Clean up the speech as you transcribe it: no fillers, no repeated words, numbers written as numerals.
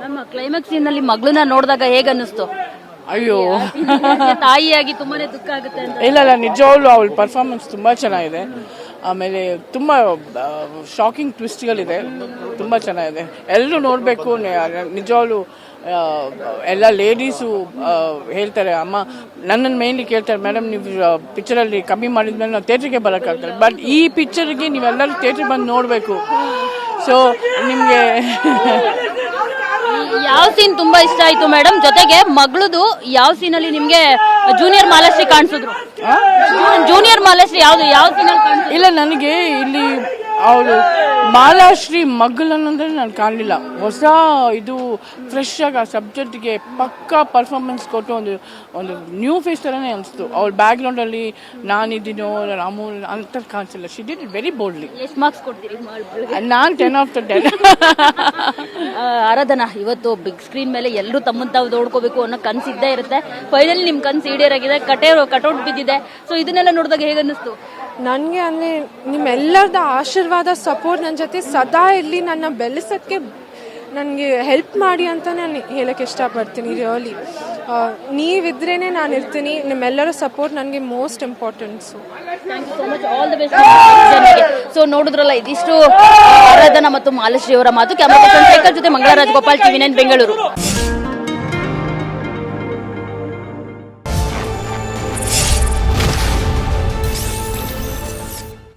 ನಮ್ಮ climax scene ನಲ್ಲಿ ಮಗಳನ್ನ ನೋಡಿದಾಗ ಹೇಗ ಅನ್ನಿಸ್ತು? ಅಯ್ಯೋ ತಾಯಿಯಾಗಿ ತುಂಬಾನೇ ದುಃಖ ಆಗುತ್ತೆ ಅಂತ. ಇಲ್ಲ ನಿಜವಾಗ್ಲೂ ಅವಳ ಪರ್ಫಾರ್ಮೆನ್ಸ್ ತುಂಬ ಚೆನ್ನಾಗಿದೆ. ಆಮೇಲೆ ತುಂಬ ಶಾಕಿಂಗ್ ಟ್ವಿಸ್ಟ್ಗಳಿದೆ, ತುಂಬ ಚೆನ್ನಾಗಿದೆ. ಎಲ್ಲರೂ ನೋಡಬೇಕು. ನಿಜವಾಗ್ಲೂ ಎಲ್ಲ ಲೇಡೀಸು ಹೇಳ್ತಾರೆ, ಅಮ್ಮ ನನ್ನನ್ನು ಮೇನ್ಲಿ ಕೇಳ್ತಾರೆ, ಮೇಡಮ್ ನೀವು ಪಿಕ್ಚರಲ್ಲಿ ಕಮ್ಮಿ ಮಾಡಿದ್ಮೇಲೆ ನಾವು ಥಿಯೇಟ್ರಿಗೆ ಬರೋಕ್ಕಾಗ್ತಾರೆ, ಬಟ್ ಈ ಪಿಕ್ಚರ್ಗೆ ನೀವೆಲ್ಲರೂ ಥಿಯೇಟ್ರಿಗೆ ಬಂದು ನೋಡಬೇಕು. ಸೊ ನಿಮಗೆ ಯಾವ ಸೀನ್ ತುಂಬಾ ಇಷ್ಟ ಆಯ್ತು ಮೇಡಮ್? ಜೊತೆಗೆ ಮಗಳದು ಯಾವ ಸೀನಲ್ಲಿ ನಿಮ್ಗೆ ಜೂನಿಯರ್ ಮಾಲಾಶ್ರೀ ಕಾಣಿಸಿದ್ರು? ಜೂನಿಯರ್ ಮಾಲಾಶ್ರೀ ಯಾವ ಸೀನಲ್ಲಿ ಕಾಣಿಸಿದ್ರು? ಇಲ್ಲ, ನನಗೆ ಇಲ್ಲಿ ಅವಳು ಮಾಲಾಶ್ರೀ ಮಗಳನ್ನಂದ್ರೆ ನಾನು ಕಾಣಲಿಲ್ಲ. ಹೊಸ ಇದು ಫ್ರೆಶ್ ಆಗಿ ಆ ಸಬ್ಜೆಕ್ಟ್ಗೆ ಪಕ್ಕಾ ಪರ್ಫಾರ್ಮೆನ್ಸ್ ಕೊಟ್ಟು ಒಂದು ನ್ಯೂ ಫೇಸ್ ಥರನೇ ಅನಿಸ್ತು. ಅವಳ ಬ್ಯಾಕ್ಗ್ರೌಂಡಲ್ಲಿ ನಾನಿದ್ದೀನೋ ರಾಮು ಅಂತ ಕಾಣಿಸಿಲ್ಲ. She did it very boldly. ಎಷ್ಟು ಮಾರ್ಕ್ಸ್ ಕೊಡ್ತೀರಿ? ನಾನು 10 out of 10. ಆರಾಧನಾ, ಇವತ್ತು ಬಿಗ್ ಸ್ಕ್ರೀನ್ ಮೇಲೆ ಎಲ್ಲರೂ ತಮ್ಮನ್ನು ತಾವು ನೋಡ್ಕೋಬೇಕು ಅನ್ನೋ ಕನಸು ಇದ್ದೇ ಇರುತ್ತೆ. ಫೈನಲಿ ನಿಮ್ ಕನಸು ಈಡೇರಾಗಿದೆ, ಕಟೌಟ್ ಬಿದ್ದಿದೆ. ಸೊ ಇದನ್ನೆಲ್ಲ ನೋಡಿದಾಗ ಹೇಗೆ ಅನ್ನಿಸ್ತು? ನನಗೆ ಅಂದರೆ ನಿಮ್ಮೆಲ್ಲರದ ಆಶೀರ್ವಾದ, ಸಪೋರ್ಟ್ ನನ್ನ ಜೊತೆ ಸದಾ ಇರಲಿ, ನನ್ನ ಬೆಳೆಸೋಕ್ಕೆ ನನಗೆ ಹೆಲ್ಪ್ ಮಾಡಿ ಅಂತ ನಾನು ಹೇಳಕ್ಕೆ ಇಷ್ಟಪಡ್ತೀನಿ. ರಿಯಲಿ ನೀವಿದ್ರೇ ನಾನು ಇರ್ತೀನಿ. ನಿಮ್ಮೆಲ್ಲರ ಸಪೋರ್ಟ್ ನನಗೆ most important. Thank you so much. All the best. So ನೋಡಿದ್ರಲ್ಲ, ಇದಿಷ್ಟು ಆರಾಧನಾ ಮತ್ತು ಮಾಲಾಶ್ರೀ ಅವರ ಮಾತು. ಕ್ಯಾಮರಾ ಪರ್ಸನ್ ಶೇಖರ್ ಜೊತೆ ಮಂಗಳರಾಜ್ ಗೋಪಾಲ್, TV9 ಬೆಂಗಳೂರು.